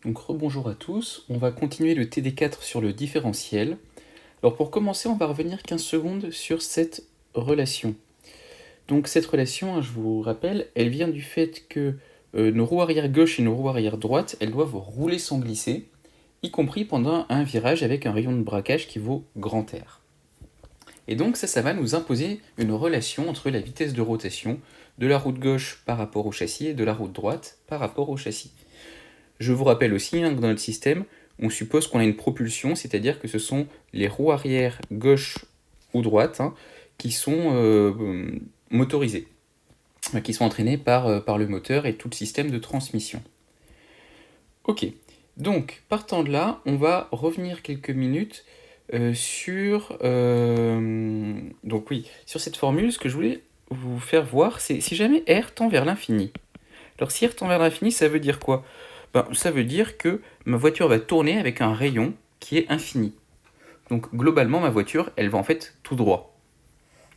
Donc rebonjour à tous, on va continuer le TD4 sur le différentiel. Alors pour commencer, on va revenir 15 secondes sur cette relation. Donc cette relation, je vous rappelle, elle vient du fait que nos roues arrière gauche et nos roues arrière droite, elles doivent rouler sans glisser, y compris pendant un virage avec un rayon de braquage qui vaut grand R. Et donc ça va nous imposer une relation entre la vitesse de rotation de la roue de gauche par rapport au châssis et de la roue de droite par rapport au châssis. Je vous rappelle aussi que dans notre système, on suppose qu'on a une propulsion, c'est-à-dire que ce sont les roues arrière gauche ou droite qui sont motorisées, qui sont entraînées par le moteur et tout le système de transmission. Ok, donc partant de là, on va revenir quelques minutes sur cette formule. Ce que je voulais vous faire voir, c'est si jamais R tend vers l'infini. Alors si R tend vers l'infini, ça veut dire quoi? Ça veut dire que ma voiture va tourner avec un rayon qui est infini. Donc globalement, ma voiture, elle va en fait tout droit.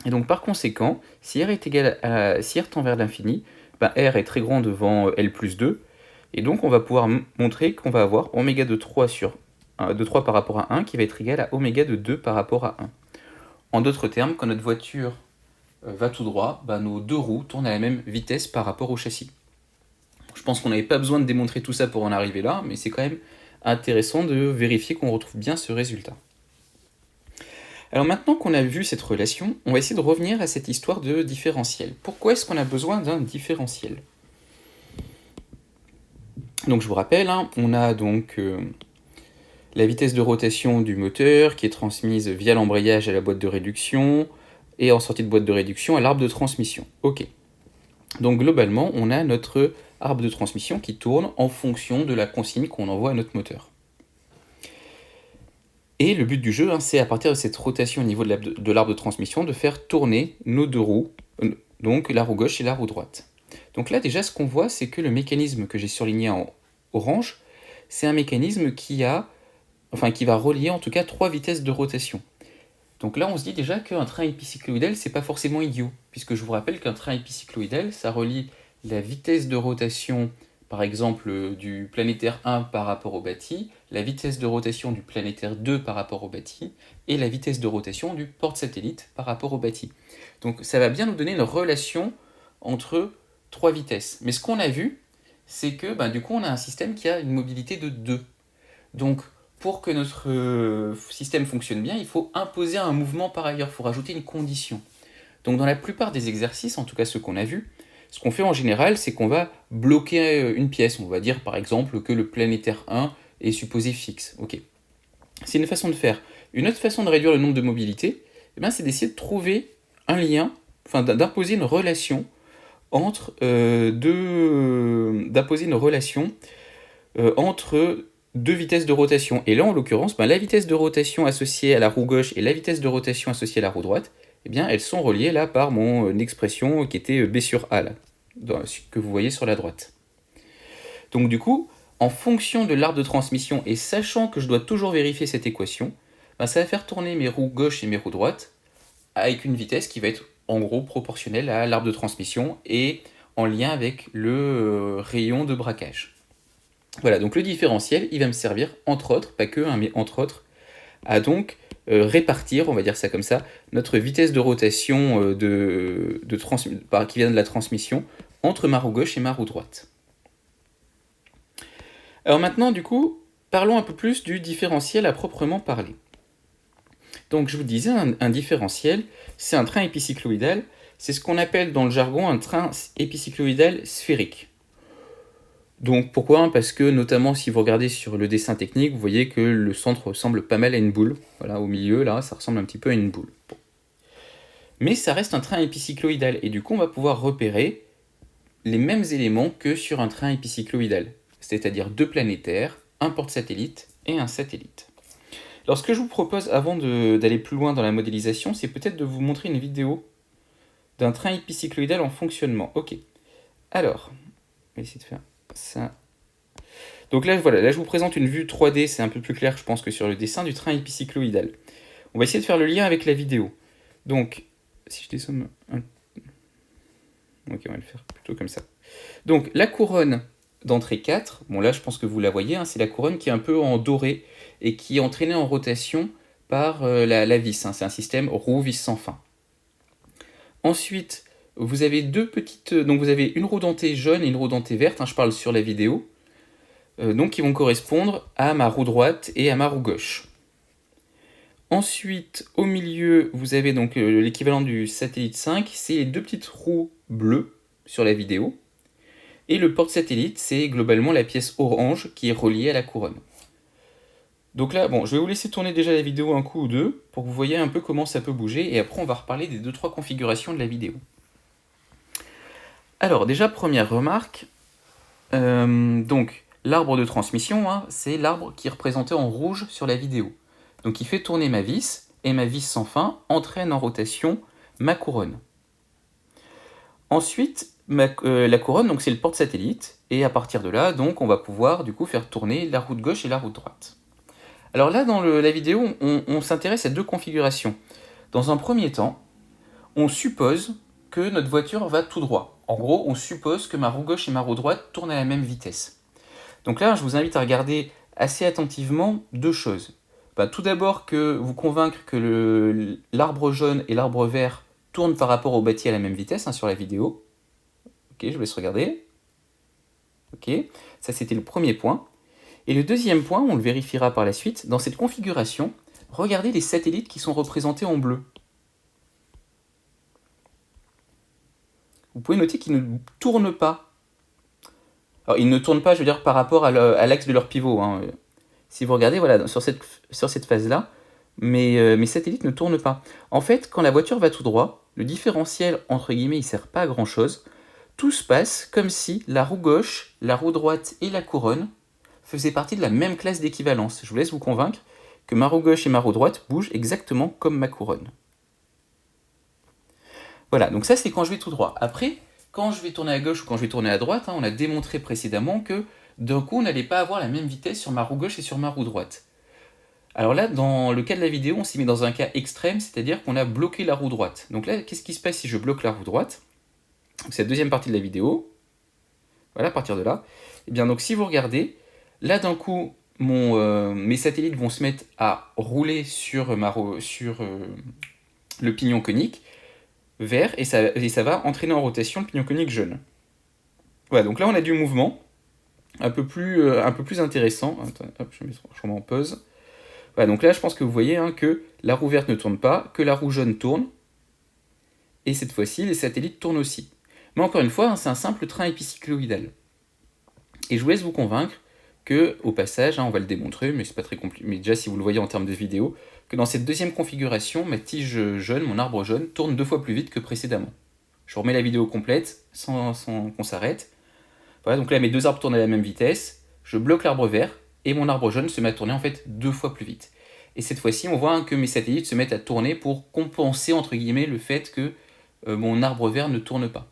Et donc par conséquent, si R est égal si R tend vers l'infini, R est très grand devant L plus 2, et donc on va pouvoir montrer qu'on va avoir oméga de 3 par rapport à 1 qui va être égal à oméga de 2 par rapport à 1. En d'autres termes, quand notre voiture va tout droit, nos deux roues tournent à la même vitesse par rapport au châssis. Je pense qu'on n'avait pas besoin de démontrer tout ça pour en arriver là, mais c'est quand même intéressant de vérifier qu'on retrouve bien ce résultat. Alors maintenant qu'on a vu cette relation, on va essayer de revenir à cette histoire de différentiel. Pourquoi est-ce qu'on a besoin d'un différentiel? Donc je vous rappelle, on a donc la vitesse de rotation du moteur qui est transmise via l'embrayage à la boîte de réduction et en sortie de boîte de réduction à l'arbre de transmission. Ok. Donc globalement, on a notre arbre de transmission qui tourne en fonction de la consigne qu'on envoie à notre moteur. Et le but du jeu, c'est à partir de cette rotation au niveau de l'arbre de transmission, de faire tourner nos deux roues, donc la roue gauche et la roue droite. Donc là déjà, ce qu'on voit, c'est que le mécanisme que j'ai surligné en orange, c'est un mécanisme qui va relier en tout cas 3 vitesses de rotation. Donc là, on se dit déjà qu'un train épicycloïdal, c'est pas forcément idiot, puisque je vous rappelle qu'un train épicycloïdal, ça relie la vitesse de rotation, par exemple, du planétaire 1 par rapport au bâti, la vitesse de rotation du planétaire 2 par rapport au bâti, et la vitesse de rotation du porte-satellite par rapport au bâti. Donc ça va bien nous donner une relation entre 3 vitesses. Mais ce qu'on a vu, c'est que du coup, on a un système qui a une mobilité de 2. Donc, pour que notre système fonctionne bien, il faut imposer un mouvement par ailleurs, il faut rajouter une condition. Donc dans la plupart des exercices, en tout cas ceux qu'on a vus, ce qu'on fait en général, c'est qu'on va bloquer une pièce. On va dire par exemple que le planétaire 1 est supposé fixe. Ok. C'est une façon de faire. Une autre façon de réduire le nombre de mobilités, c'est d'essayer de trouver un lien, d'imposer une relation entre deux vitesses de rotation. Et là, en l'occurrence, la vitesse de rotation associée à la roue gauche et la vitesse de rotation associée à la roue droite, elles sont reliées là par mon expression qui était B sur A, là, que vous voyez sur la droite. Donc du coup, en fonction de l'arbre de transmission et sachant que je dois toujours vérifier cette équation, ça va faire tourner mes roues gauche et mes roues droite avec une vitesse qui va être en gros proportionnelle à l'arbre de transmission et en lien avec le rayon de braquage. Voilà, donc le différentiel, il va me servir, entre autres, pas que, mais entre autres, à donc répartir, on va dire ça comme ça, notre vitesse de rotation qui vient de la transmission entre ma roue gauche et ma roue droite. Alors maintenant, du coup, parlons un peu plus du différentiel à proprement parler. Donc je vous disais, un différentiel, c'est un train épicycloïdal, c'est ce qu'on appelle dans le jargon un train épicycloïdal sphérique. Donc pourquoi? Parce que notamment si vous regardez sur le dessin technique, vous voyez que le centre ressemble pas mal à une boule. Voilà, au milieu, là, ça ressemble un petit peu à une boule. Bon. Mais ça reste un train épicycloïdal, et du coup on va pouvoir repérer les mêmes éléments que sur un train épicycloïdal, c'est-à-dire deux planétaires, un porte-satellite et un satellite. Alors ce que je vous propose avant d'aller plus loin dans la modélisation, c'est peut-être de vous montrer une vidéo d'un train épicycloïdal en fonctionnement. Ok. Alors, on va essayer de faire ça. Donc là, voilà, là je vous présente une vue 3D, c'est un peu plus clair je pense que sur le dessin du train épicycloïdal. On va essayer de faire le lien avec la vidéo. Donc, si je descends un... Ok, on va le faire plutôt comme ça. Donc la couronne d'entrée 4, bon là je pense que vous la voyez, hein, c'est la couronne qui est un peu en doré et qui est entraînée en rotation par la vis, hein, c'est un système roue-vis sans fin. Ensuite, vous avez deux petites, donc vous avez une roue dentée jaune et une roue dentée verte, hein, je parle sur la vidéo, donc qui vont correspondre à ma roue droite et à ma roue gauche. Ensuite, au milieu, vous avez donc l'équivalent du satellite 5, c'est les deux petites roues bleues sur la vidéo. Et le porte-satellite, c'est globalement la pièce orange qui est reliée à la couronne. Donc là, bon, je vais vous laisser tourner déjà la vidéo un coup ou deux pour que vous voyez un peu comment ça peut bouger et après on va reparler des 2-3 configurations de la vidéo. Alors déjà, première remarque, donc l'arbre de transmission, hein, c'est l'arbre qui est représenté en rouge sur la vidéo. Donc il fait tourner ma vis et ma vis sans fin entraîne en rotation ma couronne. Ensuite, la couronne, donc c'est le porte-satellite, et à partir de là, donc on va pouvoir du coup faire tourner la roue de gauche et la roue de droite. Alors là, dans la vidéo, on s'intéresse à deux configurations. Dans un premier temps, on suppose que notre voiture va tout droit. En gros, on suppose que ma roue gauche et ma roue droite tournent à la même vitesse. Donc là, je vous invite à regarder assez attentivement deux choses. Tout d'abord, que vous convaincre que l'arbre jaune et l'arbre vert tournent par rapport au bâti à la même vitesse, hein, sur la vidéo. Ok, je vous laisse regarder. Ok, ça c'était le premier point. Et le deuxième point, on le vérifiera par la suite, dans cette configuration, regardez les satellites qui sont représentés en bleu. Vous pouvez noter qu'ils ne tournent pas. Alors, ils ne tournent pas, je veux dire, par rapport à l'axe de leur pivot, hein. Si vous regardez, voilà, sur cette phase-là, mes satellites ne tournent pas. En fait, quand la voiture va tout droit, le différentiel, entre guillemets, il ne sert pas à grand-chose. Tout se passe comme si la roue gauche, la roue droite et la couronne faisaient partie de la même classe d'équivalence. Je vous laisse vous convaincre que ma roue gauche et ma roue droite bougent exactement comme ma couronne. Voilà, donc ça c'est quand je vais tout droit. Après, quand je vais tourner à gauche ou quand je vais tourner à droite, hein, on a démontré précédemment que d'un coup on n'allait pas avoir la même vitesse sur ma roue gauche et sur ma roue droite. Alors là, dans le cas de la vidéo, on s'y met dans un cas extrême, c'est-à-dire qu'on a bloqué la roue droite. Donc là, qu'est-ce qui se passe si je bloque la roue droite? C'est la deuxième partie de la vidéo. Voilà, à partir de là. Et bien donc si vous regardez, là d'un coup, mes satellites vont se mettre à rouler sur le pignon conique vert et ça va entraîner en rotation le pignon conique jaune. Voilà, donc là on a du mouvement un peu plus intéressant. Attends, hop, je mets en pause. Voilà, donc là je pense que vous voyez, hein, que la roue verte ne tourne pas, que la roue jaune tourne, et cette fois-ci les satellites tournent aussi. Mais encore une fois, hein, c'est un simple train épicycloïdal. Et je vous laisse vous convaincre que, au passage, hein, on va le démontrer, mais c'est pas très compliqué, mais déjà si vous le voyez en termes de vidéo, que dans cette deuxième configuration, ma tige jaune, mon arbre jaune, tourne 2 fois plus vite que précédemment. Je remets la vidéo complète, sans qu'on s'arrête. Voilà, donc là mes deux arbres tournent à la même vitesse, je bloque l'arbre vert, et mon arbre jaune se met à tourner en fait 2 fois plus vite. Et cette fois-ci, on voit, hein, que mes satellites se mettent à tourner pour compenser, entre guillemets, le fait que mon arbre vert ne tourne pas.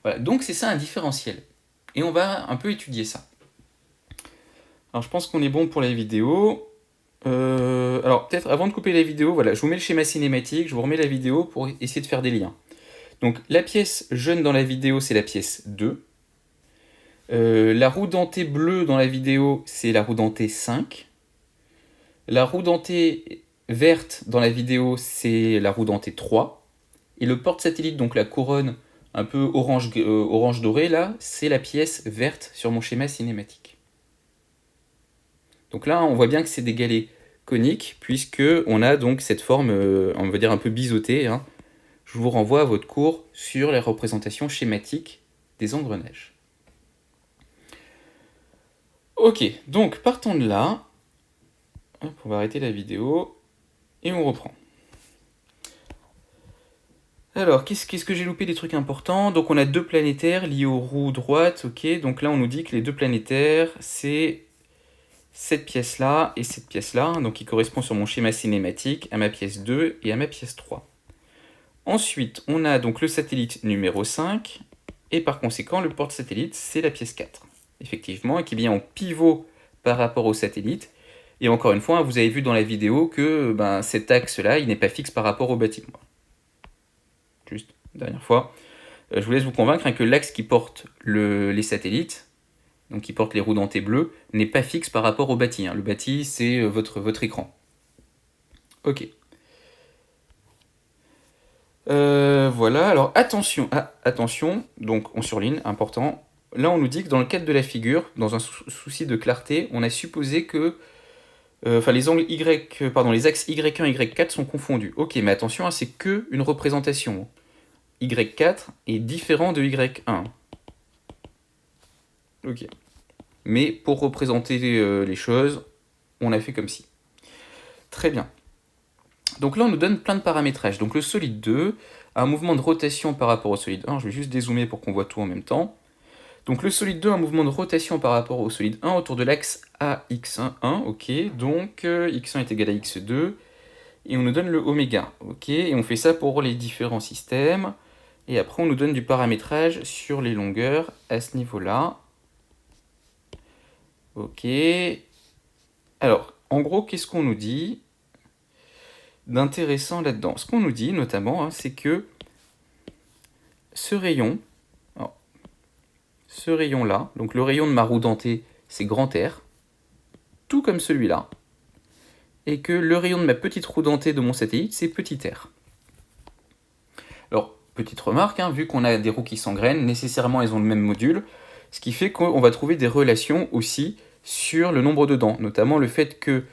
Voilà, donc c'est ça un différentiel. Et on va un peu étudier ça. Alors je pense qu'on est bon pour la vidéo. Alors peut-être avant de couper la vidéo, voilà, je vous mets le schéma cinématique, je vous remets la vidéo pour essayer de faire des liens. Donc la pièce jaune dans la vidéo, c'est la pièce 2. La roue dentée bleue dans la vidéo, c'est la roue dentée 5. La roue dentée verte dans la vidéo, c'est la roue dentée 3. Et le porte-satellite, donc la couronne un peu orange doré là, c'est la pièce verte sur mon schéma cinématique. Donc là, on voit bien que c'est des galets coniques, puisque on a donc cette forme, on va dire un peu biseautée, hein. Je vous renvoie à votre cours sur les représentations schématiques des engrenages. Ok, donc partons de là. Hop, on va arrêter la vidéo et on reprend. Alors, qu'est-ce que j'ai loupé des trucs importants? Donc on a deux planétaires liés aux roues droites, ok. Donc là on nous dit que les deux planétaires, c'est cette pièce-là et cette pièce-là, donc qui correspond sur mon schéma cinématique à ma pièce 2 et à ma pièce 3. Ensuite, on a donc le satellite numéro 5, et par conséquent, le porte-satellite, c'est la pièce 4. Effectivement, et qui est bien en pivot par rapport au satellite. Et encore une fois, vous avez vu dans la vidéo que cet axe-là, il n'est pas fixe par rapport au bâtiment. Juste, dernière fois. Je vous laisse vous convaincre que l'axe qui porte les satellites, donc qui porte les roues dentées bleues, n'est pas fixe par rapport au bâti. Le bâti, c'est votre écran. Ok. Voilà, alors attention, donc on surligne, important. Là, on nous dit que dans le cadre de la figure, dans un souci de clarté, on a supposé que les angles les axes Y1 et Y4 sont confondus. Ok, mais attention, c'est que une représentation. Y4 est différent de Y1. Ok. Mais pour représenter les choses, on a fait comme ci. Très bien. Donc là, on nous donne plein de paramétrages. Donc le solide 2 a un mouvement de rotation par rapport au solide 1. Je vais juste dézoomer pour qu'on voit tout en même temps. Donc le solide 2 a un mouvement de rotation par rapport au solide 1 autour de l'axe AX1, 1, ok. Donc x1 est égal à x2. Et on nous donne le oméga, ok. Et on fait ça pour les différents systèmes. Et après, on nous donne du paramétrage sur les longueurs à ce niveau-là. Ok. Alors, en gros, qu'est-ce qu'on nous dit d'intéressant là-dedans? Ce qu'on nous dit, notamment, c'est que ce rayon-là, donc le rayon de ma roue dentée, c'est grand R, tout comme celui-là, et que le rayon de ma petite roue dentée de mon satellite, c'est petit r. Alors, petite remarque, vu qu'on a des roues qui s'engrainent, nécessairement elles ont le même module, ce qui fait qu'on va trouver des relations aussi sur le nombre de dents, notamment le fait que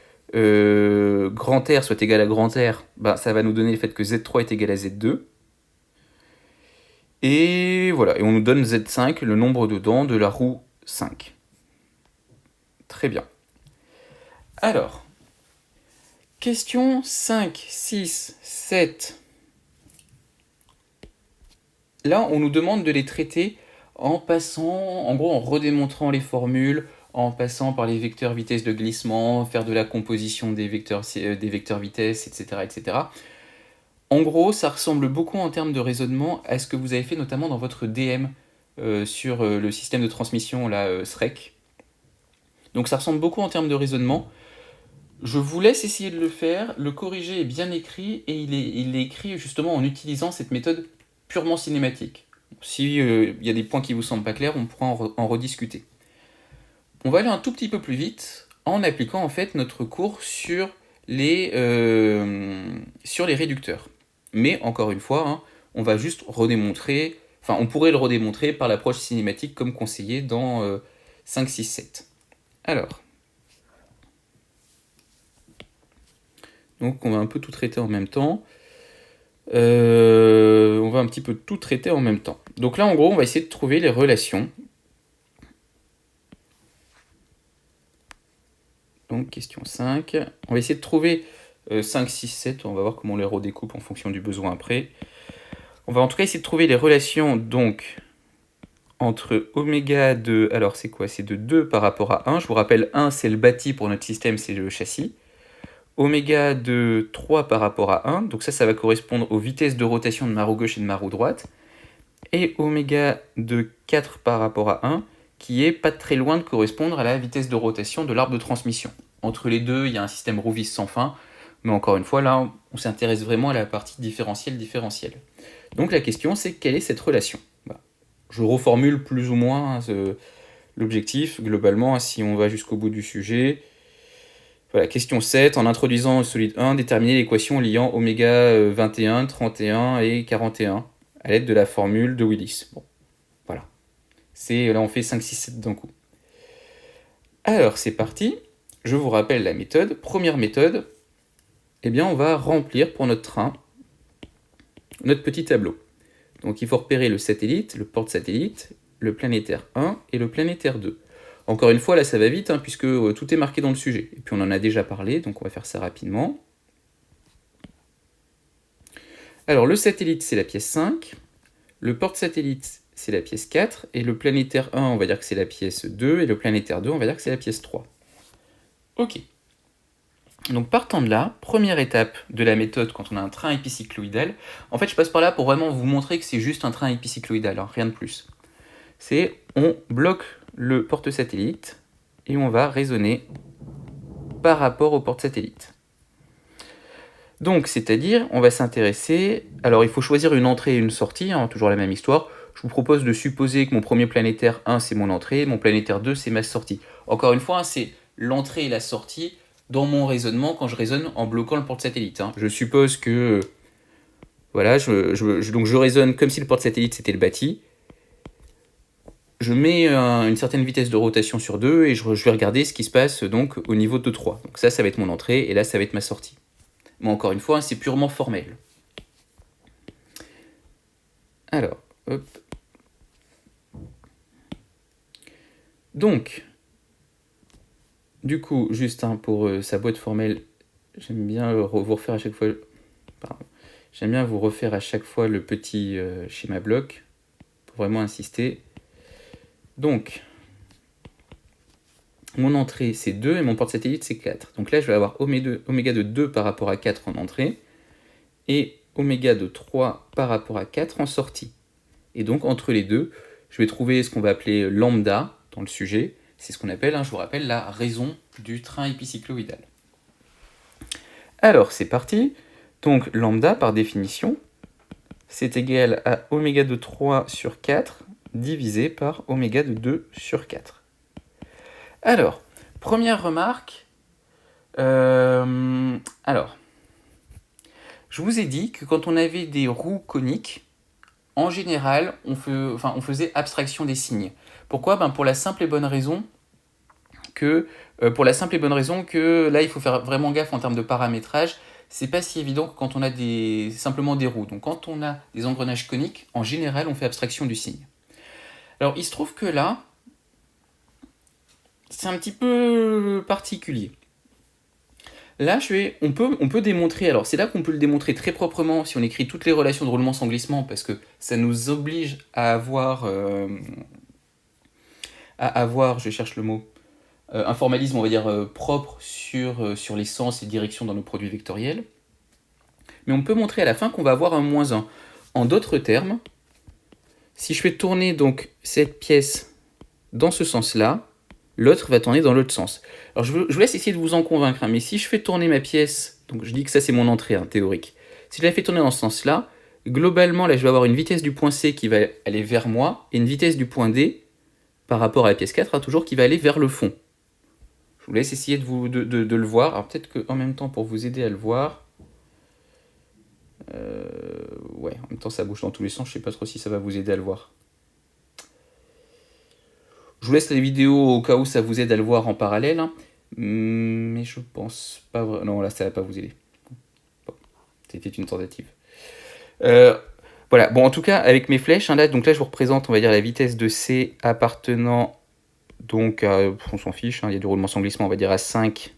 grand R soit égal à grand R, ça va nous donner le fait que Z3 est égal à Z2. Et voilà, et on nous donne Z5, le nombre de dents de la roue 5. Très bien. Alors, question 5, 6, 7. Là, on nous demande de les traiter en redémontrant les formules, en passant par les vecteurs vitesse de glissement, faire de la composition des vecteurs vitesse, etc., etc. En gros, ça ressemble beaucoup en termes de raisonnement à ce que vous avez fait notamment dans votre DM sur le système de transmission, SREC. Donc ça ressemble beaucoup en termes de raisonnement. Je vous laisse essayer de le faire. Le corrigé est bien écrit et il est écrit justement en utilisant cette méthode purement cinématique. Si y a des points qui vous semblent pas clairs, on pourra en rediscuter. On va aller un tout petit peu plus vite en appliquant en fait notre cours sur les réducteurs. Mais encore une fois, on va juste redémontrer, on pourrait le redémontrer par l'approche cinématique comme conseillé dans 5, 6, 7. Alors, donc on va un peu tout traiter en même temps. On va un petit peu tout traiter en même temps. Donc là, en gros, on va essayer de trouver les relations. Donc, question 5. On va essayer de trouver 5, 6, 7. On va voir comment on les redécoupe en fonction du besoin après. On va en tout cas essayer de trouver les relations donc entre oméga de... Alors, c'est quoi? C'est de 2 par rapport à 1. Je vous rappelle, 1, c'est le bâti pour notre système, c'est le châssis. Oméga de 3 par rapport à 1. Donc ça va correspondre aux vitesses de rotation de ma roue gauche et de ma roue droite. Et oméga de 4 par rapport à 1, qui est pas très loin de correspondre à la vitesse de rotation de l'arbre de transmission. Entre les deux, il y a un système roue-vis sans fin, mais encore une fois, là, on s'intéresse vraiment à la partie différentielle. Donc la question, c'est quelle est cette relation? Je reformule plus ou moins l'objectif, globalement, si on va jusqu'au bout du sujet. Voilà, question 7, en introduisant le solide 1, déterminer l'équation liant oméga 21, 31 et 41 à l'aide de la formule de Willis. Bon, voilà. Là, on fait 5, 6, 7 d'un coup. Alors, c'est parti. Je vous rappelle la méthode. Première méthode, on va remplir pour notre train notre petit tableau. Donc, il faut repérer le satellite, le porte-satellite, le planétaire 1 et le planétaire 2. Encore une fois, là, ça va vite, puisque tout est marqué dans le sujet. Et puis, on en a déjà parlé, donc on va faire ça rapidement. Alors, le satellite, c'est la pièce 5. Le porte-satellite, c'est la pièce 4. Et le planétaire 1, on va dire que c'est la pièce 2. Et le planétaire 2, on va dire que c'est la pièce 3. Ok. Donc, partant de là, première étape de la méthode quand on a un train épicycloïdal. En fait, je passe par là pour vraiment vous montrer que c'est juste un train épicycloïdal, rien de plus. C'est, on bloque le porte-satellite et on va raisonner par rapport au porte-satellite. Donc, c'est-à-dire, on va s'intéresser... Alors, il faut choisir une entrée et une sortie, toujours la même histoire. je vous propose de supposer que mon premier planétaire 1, c'est mon entrée, mon planétaire 2, c'est ma sortie. Encore une fois, c'est l'entrée et la sortie dans mon raisonnement quand je raisonne en bloquant le porte-satellite. Je suppose que... Voilà, donc je raisonne comme si le porte-satellite c'était le bâti. Je mets une certaine vitesse de rotation sur 2 et je vais regarder ce qui se passe donc au niveau de 3. Donc ça va être mon entrée et là, ça va être ma sortie. Mais encore une fois, c'est purement formel. Alors, hop. Donc, du coup, juste pour sa boîte formelle, j'aime bien vous refaire à chaque fois... Pardon. J'aime bien vous refaire à chaque fois le petit schéma bloc pour vraiment insister. Donc, mon entrée c'est 2 et mon porte-satellite c'est 4. Donc là, je vais avoir oméga de 2 par rapport à 4 en entrée et oméga de 3 par rapport à 4 en sortie. Et donc, entre les deux, je vais trouver ce qu'on va appeler lambda dans le sujet. C'est ce qu'on appelle, je vous rappelle, la raison du train épicycloïdal. Alors, c'est parti. Donc, lambda, par définition, c'est égal à oméga de 3 sur 4 divisé par oméga de 2 sur 4. Alors, première remarque. Alors, je vous ai dit que quand on avait des roues coniques, en général, on faisait abstraction des signes. Pourquoi ? Pour la simple et bonne raison que là, il faut faire vraiment gaffe en termes de paramétrage. C'est pas si évident que quand on a simplement des roues. Donc quand on a des engrenages coniques, en général, on fait abstraction du signe. Alors il se trouve que là, c'est un petit peu particulier. Là, on peut démontrer, alors c'est là qu'on peut le démontrer très proprement si on écrit toutes les relations de roulement sans glissement, parce que ça nous oblige à avoir, je cherche le mot, un formalisme, on va dire, propre sur les sens et directions dans nos produits vectoriels. Mais on peut montrer à la fin qu'on va avoir un moins 1. En d'autres termes, si je fais tourner donc cette pièce dans ce sens-là, l'autre va tourner dans l'autre sens. Alors je vous laisse essayer de vous en convaincre, mais si je fais tourner ma pièce, donc je dis que ça c'est mon entrée théorique, si je la fais tourner dans ce sens-là, globalement là je vais avoir une vitesse du point C qui va aller vers moi, et une vitesse du point D, par rapport à la pièce 4, toujours qui va aller vers le fond. Je vous laisse essayer de le voir. Alors peut-être qu'en même temps, pour vous aider à le voir, ouais, en même temps ça bouge dans tous les sens, je sais pas trop si ça va vous aider à le voir. Je vous laisse les vidéos au cas où ça vous aide à le voir en parallèle, mais je pense pas vraiment. Non, là ça va pas vous aider. Bon, c'était une tentative. Voilà, bon en tout cas avec mes flèches, donc là je vous représente on va dire la vitesse de C appartenant donc on s'en fiche, il y a du roulement sans glissement, on va dire à 5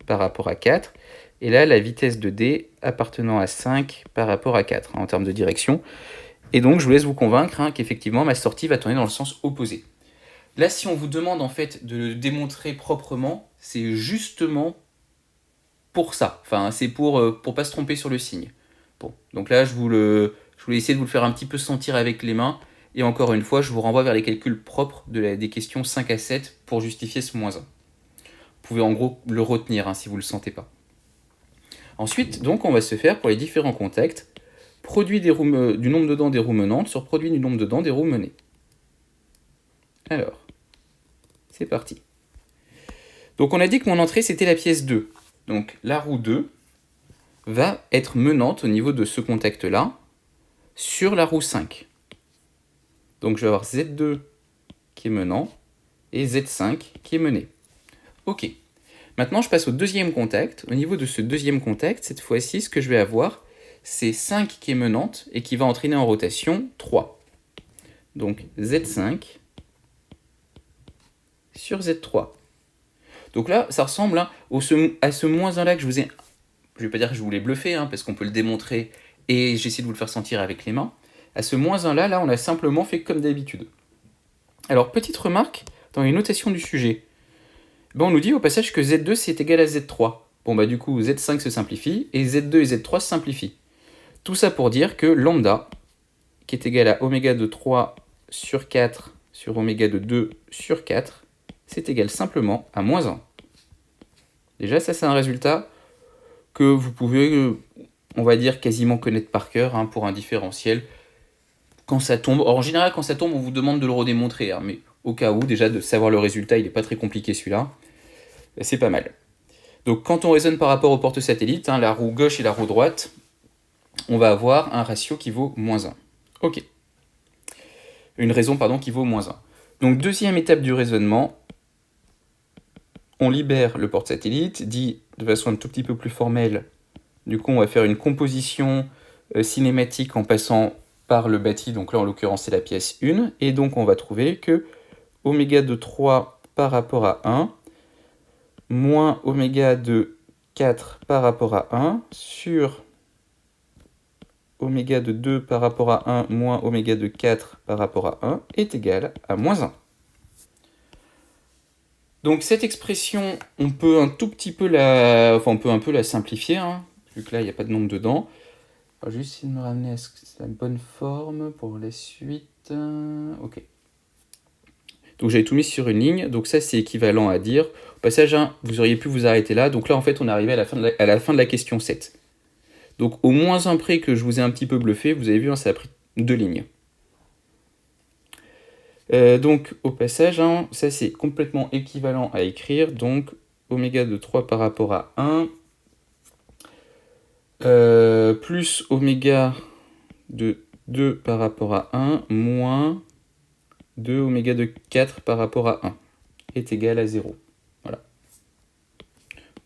par rapport à 4. Et là, la vitesse de D appartenant à 5 par rapport à 4 en termes de direction. Et donc, je vous laisse vous convaincre qu'effectivement, ma sortie va tourner dans le sens opposé. Là, si on vous demande en fait de le démontrer proprement, c'est justement pour ça. Enfin, c'est pour pas se tromper sur le signe. Bon, donc là, je voulais essayer de vous le faire un petit peu sentir avec les mains. Et encore une fois, je vous renvoie vers les calculs propres des questions 5 à 7 pour justifier ce moins 1. Vous pouvez en gros le retenir si vous ne le sentez pas. Ensuite, donc, on va se faire pour les différents contacts, produit du nombre de dents des roues menantes sur produit du nombre de dents des roues menées. Alors, c'est parti. Donc on a dit que mon entrée c'était la pièce 2. Donc la roue 2 va être menante au niveau de ce contact-là sur la roue 5. Donc je vais avoir Z2 qui est menant et Z5 qui est mené. Ok. Maintenant je passe au deuxième contact. Au niveau de ce deuxième contact, cette fois-ci, ce que je vais avoir, c'est 5 qui est menante et qui va entraîner en rotation 3. Donc Z5 sur Z3. Donc là, ça ressemble à ce moins 1 là que je vous ai... Je ne vais pas dire que je vous l'ai bluffé, parce qu'on peut le démontrer et j'essaie de vous le faire sentir avec les mains. À ce moins 1 là, on a simplement fait comme d'habitude. Alors, petite remarque dans les notations du sujet. On nous dit au passage que Z2 c'est égal à Z3. Bon du coup, Z5 se simplifie et Z2 et Z3 se simplifient. Tout ça pour dire que lambda, qui est égal à oméga de 3 sur 4 sur oméga de 2 sur 4, c'est égal simplement à moins 1. Déjà, ça c'est un résultat que vous pouvez, on va dire, quasiment connaître par cœur pour un différentiel. quand ça tombe. Alors, en général, quand ça tombe, on vous demande de le redémontrer, hein, mais au cas où, déjà, de savoir le résultat, il n'est pas très compliqué celui-là. C'est pas mal. Donc, quand on raisonne par rapport aux portes satellites, hein, la roue gauche et la roue droite, on va avoir un ratio qui vaut -1. Ok. Une raison, pardon, qui vaut -1. Donc, deuxième étape du raisonnement, on libère le porte-satellite, dit de façon un tout petit peu plus formelle. Du coup, on va faire une composition cinématique en passant par le bâti, donc là en l'occurrence c'est la pièce 1, et donc on va trouver que oméga de 3 par rapport à 1, moins oméga de 4 par rapport à 1, sur oméga de 2 par rapport à 1, moins oméga de 4 par rapport à 1, est égal à -1. Donc cette expression, on peut un tout petit peu on peut un peu la simplifier, hein, vu que là il n'y a pas de nombre dedans. Je vais juste essayer de me ramener à la bonne forme pour la suite. Ok. Donc j'avais tout mis sur une ligne, donc ça c'est équivalent à dire, au passage, hein, vous auriez pu vous arrêter là, donc là en fait on est arrivé à la fin de la question 7. Donc au -1 près que je vous ai un petit peu bluffé, vous avez vu, hein, ça a pris 2 lignes. Donc au passage, hein, ça c'est complètement équivalent à écrire, donc oméga de 3 par rapport à 1, plus oméga de 2 par rapport à 1, moins 2 oméga de 4 par rapport à 1 est égal à 0. Voilà.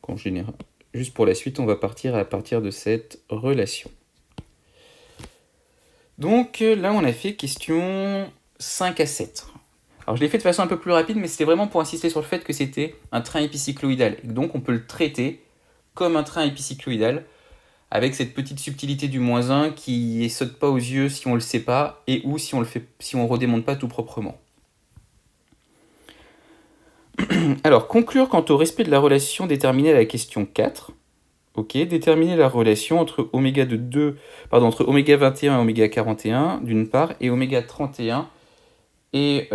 En général, juste pour la suite, on va partir à partir de cette relation. Donc là, on a fait question 5 à 7. Alors je l'ai fait de façon un peu plus rapide, mais c'était vraiment pour insister sur le fait que c'était un train épicycloïdal. Et donc on peut le traiter comme un train épicycloïdal, avec cette petite subtilité du -1 qui ne saute pas aux yeux si on ne le sait pas, et ou si on ne redémonte pas tout proprement. Alors, conclure quant au respect de la relation déterminée à la question 4. Ok, déterminer la relation entre oméga de 2, entre oméga 21 et oméga 41 d'une part, et oméga 31 et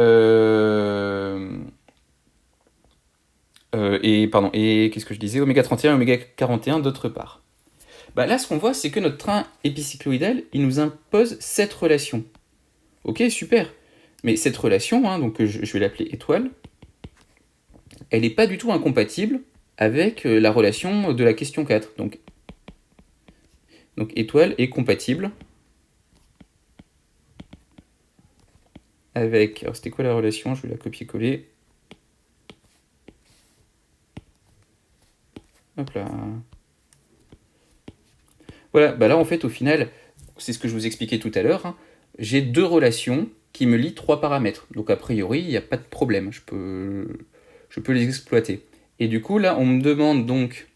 qu'est-ce que je disais, oméga 31 et oméga 41 d'autre part. Bah là, ce qu'on voit, c'est que notre train épicycloïdal, il nous impose cette relation. Ok, super. Mais cette relation, hein, donc je vais l'appeler étoile, elle n'est pas du tout incompatible avec la relation de la question 4. Donc étoile est compatible avec... Alors c'était quoi la relation? Je vais la copier-coller. Hop là. Voilà, bah là en fait au final, c'est ce que je vous expliquais tout à l'heure, hein, j'ai deux relations qui me lient trois paramètres. Donc a priori, il n'y a pas de problème, je peux les exploiter. Et du coup là, on me demande donc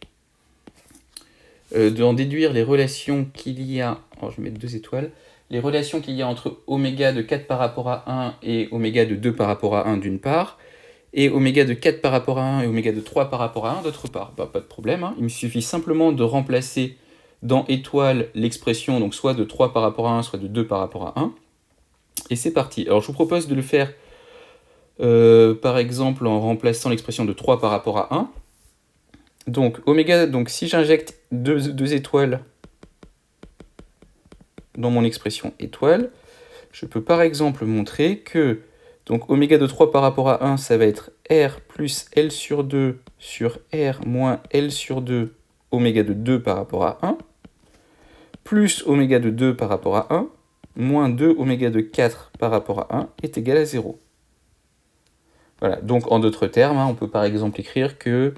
d'en déduire les relations qu'il y a... Alors je vais mettre 2 étoiles. Les relations qu'il y a entre oméga de 4 par rapport à 1 et oméga de 2 par rapport à 1 d'une part, et oméga de 4 par rapport à 1 et oméga de 3 par rapport à 1 d'autre part. Bah, pas de problème, hein. Il me suffit simplement de remplacer dans étoile l'expression, donc soit de 3 par rapport à 1, soit de 2 par rapport à 1. Et c'est parti. Alors je vous propose de le faire par exemple en remplaçant l'expression de 3 par rapport à 1. Donc oméga, donc si j'injecte 2 étoiles dans mon expression étoile, je peux par exemple montrer que donc oméga de 3 par rapport à 1, ça va être R plus L sur 2 sur R moins L sur 2 oméga de 2 par rapport à 1, plus oméga de 2 par rapport à 1, moins 2 oméga de 4 par rapport à 1 est égal à 0. Voilà, donc en d'autres termes, hein, on peut par exemple écrire que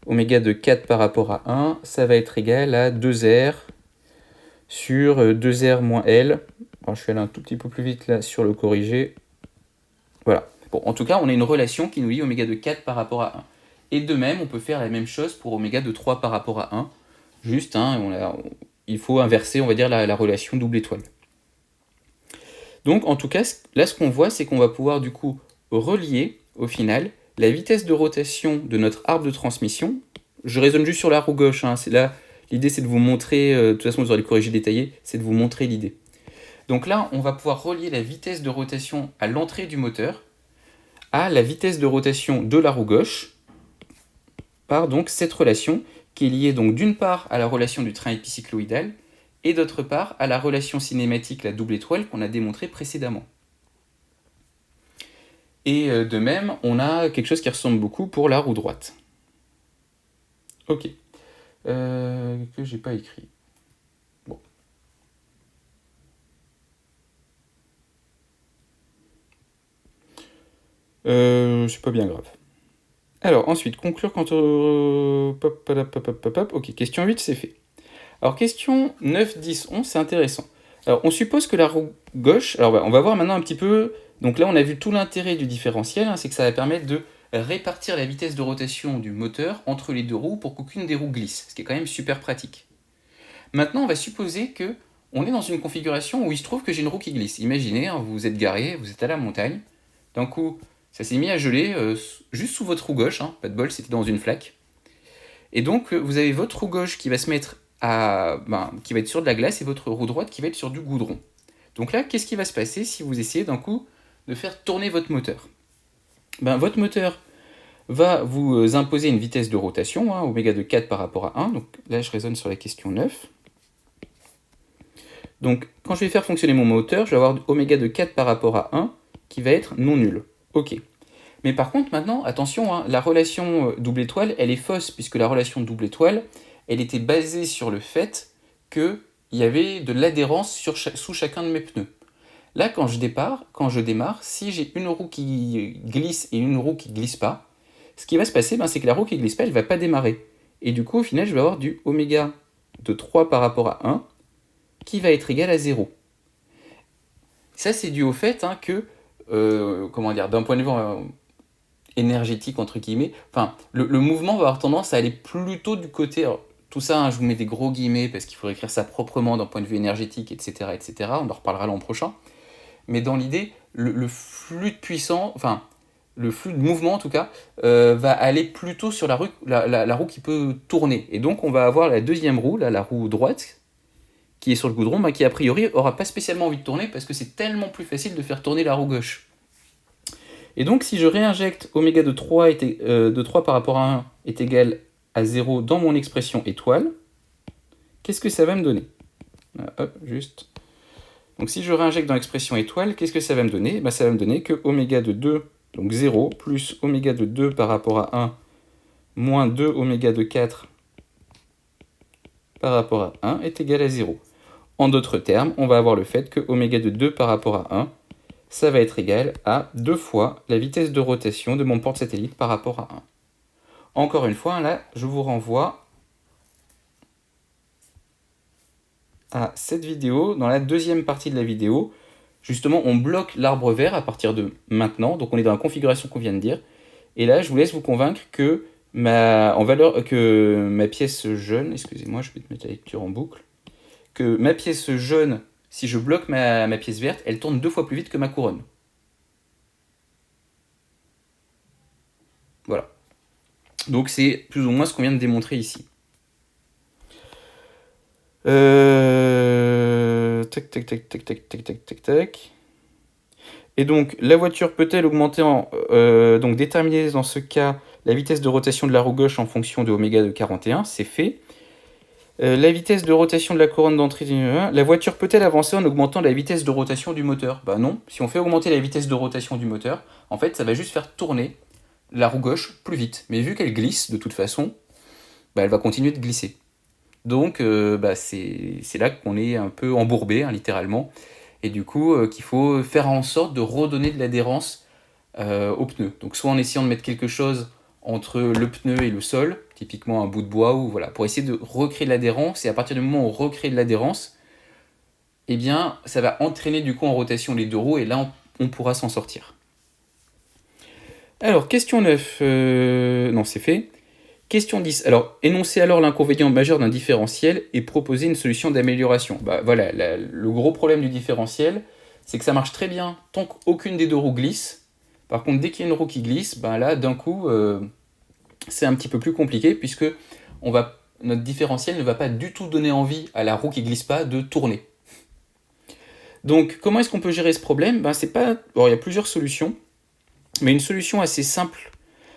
oméga de 4 par rapport à 1, ça va être égal à 2R sur 2R moins L. Alors, je suis allé un tout petit peu plus vite là sur le corrigé. Voilà. Bon, en tout cas, on a une relation qui nous lie oméga de 4 par rapport à 1. Et de même, on peut faire la même chose pour oméga de 3 par rapport à 1. Juste, hein, il faut inverser, on va dire, la relation double étoile. Donc, en tout cas, là, ce qu'on voit, c'est qu'on va pouvoir, du coup, relier, au final, la vitesse de rotation de notre arbre de transmission. Je raisonne juste sur la roue gauche, hein, là, l'idée, c'est de vous montrer, de toute façon, vous aurez le corrigé détaillé, c'est de vous montrer l'idée. Donc là, on va pouvoir relier la vitesse de rotation à l'entrée du moteur à la vitesse de rotation de la roue gauche par donc cette relation qui est liée donc d'une part à la relation du train épicycloïdal et d'autre part à la relation cinématique, la double étoile qu'on a démontrée précédemment. Et de même, on a quelque chose qui ressemble beaucoup pour la roue droite. Ok. Que j'ai pas écrit. Bon. C'est pas bien grave. Alors, ensuite, conclure quand... Ok, question 8, c'est fait. Alors, question 9, 10, 11, c'est intéressant. Alors, on suppose que la roue gauche... Alors, on va voir maintenant un petit peu... Donc là, on a vu tout l'intérêt du différentiel, hein, c'est que ça va permettre de répartir la vitesse de rotation du moteur entre les deux roues pour qu'aucune des roues glisse, ce qui est quand même super pratique. Maintenant, on va supposer que on est dans une configuration où il se trouve que j'ai une roue qui glisse. Imaginez, hein, vous êtes garé, vous êtes à la montagne, d'un coup, ça s'est mis à geler juste sous votre roue gauche, hein, pas de bol, c'était dans une flaque. Et donc, vous avez votre roue gauche qui va se mettre qui va être sur de la glace et votre roue droite qui va être sur du goudron. Donc là, qu'est-ce qui va se passer si vous essayez d'un coup de faire tourner votre moteur ? Votre moteur va vous imposer une vitesse de rotation, hein, oméga de 4 par rapport à 1. Donc là, je raisonne sur la question 9. Donc, quand je vais faire fonctionner mon moteur, je vais avoir oméga de 4 par rapport à 1 qui va être non nul. Ok. Mais par contre, maintenant, attention, hein, la relation double étoile, elle est fausse, puisque la relation double étoile, elle était basée sur le fait qu'il y avait de l'adhérence sous chacun de mes pneus. Là, quand je démarre, si j'ai une roue qui glisse et une roue qui ne glisse pas, ce qui va se passer, c'est que la roue qui ne glisse pas, elle ne va pas démarrer. Et du coup, au final, je vais avoir du oméga de 3 par rapport à 1 qui va être égal à 0. Ça, c'est dû au fait que, d'un point de vue énergétique, entre guillemets, le mouvement va avoir tendance à aller plutôt du côté... Alors, tout ça, je vous mets des gros guillemets parce qu'il faut écrire ça proprement d'un point de vue énergétique, etc., etc. On en reparlera l'an prochain. Mais dans l'idée, le flux de puissance, le flux de mouvement en tout cas, va aller plutôt sur la roue qui peut tourner. Et donc on va avoir la deuxième roue, là, la roue droite, qui est sur le goudron, qui a priori aura pas spécialement envie de tourner parce que c'est tellement plus facile de faire tourner la roue gauche. Et donc si je réinjecte oméga de 3, de 3 par rapport à 1 est égal à 0 dans mon expression étoile, qu'est-ce que ça va me donner ? Hop, juste... Donc si je réinjecte dans l'expression étoile, qu'est-ce que ça va me donner ? Ça va me donner que oméga de 2, donc 0, plus oméga de 2 par rapport à 1, moins 2 oméga de 4 par rapport à 1 est égal à 0. En d'autres termes, on va avoir le fait que oméga de 2 par rapport à 1, ça va être égal à 2 fois la vitesse de rotation de mon porte-satellite par rapport à 1. Encore une fois, là, je vous renvoie à cette vidéo. Dans la deuxième partie de la vidéo, justement, on bloque l'arbre vert à partir de maintenant. Donc, on est dans la configuration qu'on vient de dire. Et là, je vous laisse vous convaincre que ma pièce jaune... Excusez-moi, je vais te mettre la lecture en boucle. Que ma pièce jaune, si je bloque ma pièce verte, elle tourne 2 fois plus vite que ma couronne. Voilà. Donc, c'est plus ou moins ce qu'on vient de démontrer ici. Tac. Et donc, la voiture peut-elle augmenter donc déterminer dans ce cas la vitesse de rotation de la roue gauche en fonction de oméga de 41, c'est fait. La vitesse de rotation de la couronne d'entrée du... La voiture peut-elle avancer en augmentant la vitesse de rotation du moteur ? Non. Si on fait augmenter la vitesse de rotation du moteur, en fait, ça va juste faire tourner la roue gauche plus vite. Mais vu qu'elle glisse, de toute façon, elle va continuer de glisser. Donc, c'est là qu'on est un peu embourbé, littéralement. Et du coup, qu'il faut faire en sorte de redonner de l'adhérence au pneu. Donc, soit en essayant de mettre quelque chose entre le pneu et le sol, typiquement un bout de bois, ou voilà, pour essayer de recréer de l'adhérence. Et à partir du moment où on recrée de l'adhérence, eh bien, ça va entraîner du coup en rotation les deux roues, et là, on pourra s'en sortir. Alors, question 9. Non, c'est fait. Question 10. Alors, énoncez alors l'inconvénient majeur d'un différentiel et proposez une solution d'amélioration. Voilà, le gros problème du différentiel, c'est que ça marche très bien tant qu'aucune des deux roues glisse. Par contre, dès qu'il y a une roue qui glisse, là, d'un coup, c'est un petit peu plus compliqué puisque notre différentiel ne va pas du tout donner envie à la roue qui glisse pas de tourner. Donc, comment est-ce qu'on peut gérer ce problème ? Il y a plusieurs solutions, mais une solution assez simple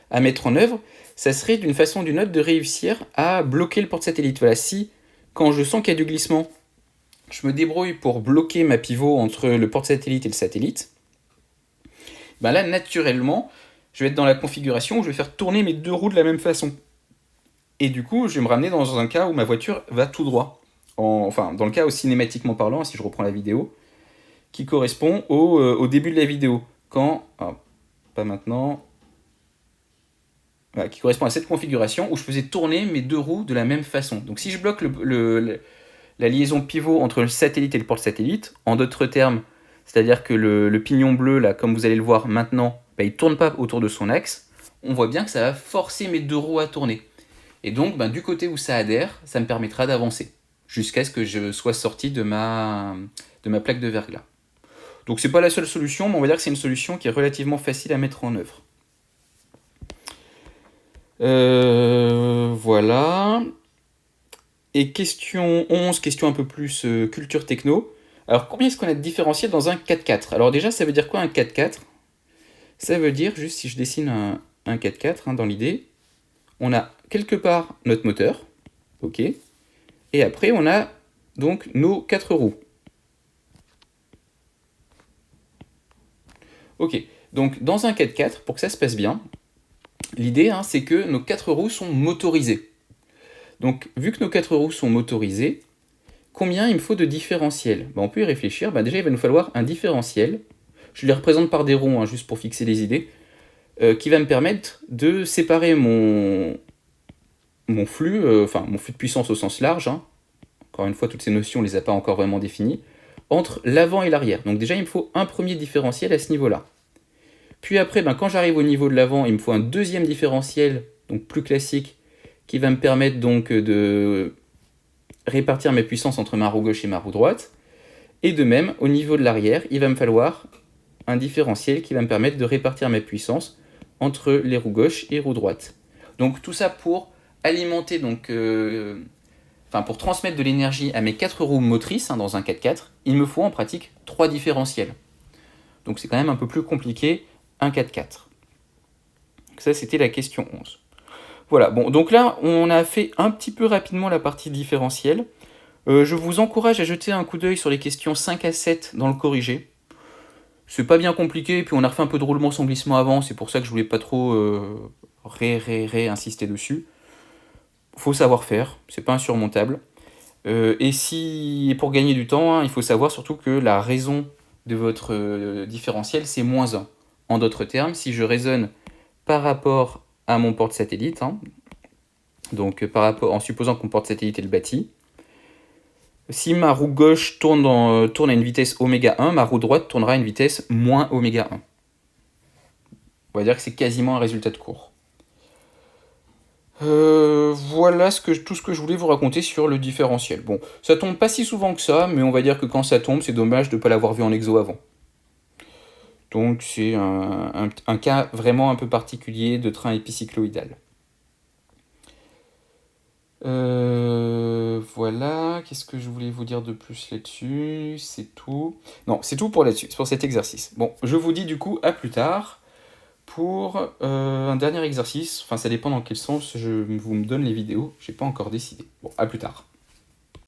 à mettre en œuvre, ça serait d'une façon ou d'une autre de réussir à bloquer le porte-satellite. Voilà, si, quand je sens qu'il y a du glissement, je me débrouille pour bloquer ma pivot entre le porte-satellite et le satellite. Ben là, naturellement, je vais être dans la configuration où je vais faire tourner mes deux roues de la même façon. Et du coup, je vais me ramener dans un cas où ma voiture va tout droit. Enfin, dans le cas où cinématiquement parlant, si je reprends la vidéo, qui correspond au début de la vidéo. Quand, pas maintenant, voilà, qui correspond à cette configuration où je faisais tourner mes deux roues de la même façon. Donc si je bloque la liaison pivot entre le satellite et le porte-satellite, en d'autres termes, c'est-à-dire que le pignon bleu, là, comme vous allez le voir maintenant, bah, il ne tourne pas autour de son axe, on voit bien que ça va forcer mes deux roues à tourner. Et donc, bah, du côté où ça adhère, ça me permettra d'avancer, jusqu'à ce que je sois sorti de ma plaque de verglas. Donc c'est pas la seule solution, mais on va dire que c'est une solution qui est relativement facile à mettre en œuvre. Voilà. Et question 11, question un peu plus culture techno. Alors combien est-ce qu'on a de différentiels dans un 4x4 ? Alors déjà, ça veut dire quoi un 4x4 ? Ça veut dire, juste si je dessine un 4x4 dans l'idée, on a quelque part notre moteur, ok, et après on a donc nos 4 roues. Ok, donc dans un 4x4, pour que ça se passe bien, l'idée c'est que nos 4 roues sont motorisées. Donc vu que nos 4 roues sont motorisées, combien il me faut de différentiels ? On peut y réfléchir. Déjà, il va nous falloir un différentiel. Je les représente par des ronds, juste pour fixer les idées, qui va me permettre de séparer mon flux, mon flux de puissance au sens large. Encore une fois, toutes ces notions, on ne les a pas encore vraiment définies, entre l'avant et l'arrière. Donc déjà, il me faut un premier différentiel à ce niveau-là. Puis après, quand j'arrive au niveau de l'avant, il me faut un deuxième différentiel, donc plus classique, qui va me permettre donc de répartir mes puissances entre ma roue gauche et ma roue droite. Et de même, au niveau de l'arrière, il va me falloir un différentiel qui va me permettre de répartir mes puissances entre les roues gauche et roues droite. Donc tout ça pour alimenter, pour transmettre de l'énergie à mes 4 roues motrices dans un 4x4, il me faut en pratique 3 différentiels. Donc c'est quand même un peu plus compliqué un 4x4. Ça, c'était la question 11. Voilà, donc là, on a fait un petit peu rapidement la partie différentielle. Je vous encourage à jeter un coup d'œil sur les questions 5 à 7 dans le corrigé. C'est pas bien compliqué, puis on a refait un peu de roulement sans glissement avant, c'est pour ça que je voulais pas trop insister dessus. Faut savoir faire, c'est pas insurmontable. Et pour gagner du temps, il faut savoir surtout que la raison de votre différentiel, c'est -1. En d'autres termes, si je raisonne par rapport à mon porte-satellite, donc en supposant que mon porte-satellite est le bâti, si ma roue gauche tourne à une vitesse ω1, ma roue droite tournera à une vitesse -ω1. On va dire que c'est quasiment un résultat de course. Voilà tout ce que je voulais vous raconter sur le différentiel. Bon, ça tombe pas si souvent que ça, mais on va dire que quand ça tombe, c'est dommage de ne pas l'avoir vu en exo avant. Donc c'est un cas vraiment un peu particulier de train épicycloïdal. Voilà, qu'est-ce que je voulais vous dire de plus là-dessus ? C'est tout. Non, c'est tout pour cet exercice. Bon, je vous dis du coup à plus tard pour un dernier exercice. Enfin, ça dépend dans quel sens vous me donne les vidéos. J'ai pas encore décidé. Bon, à plus tard.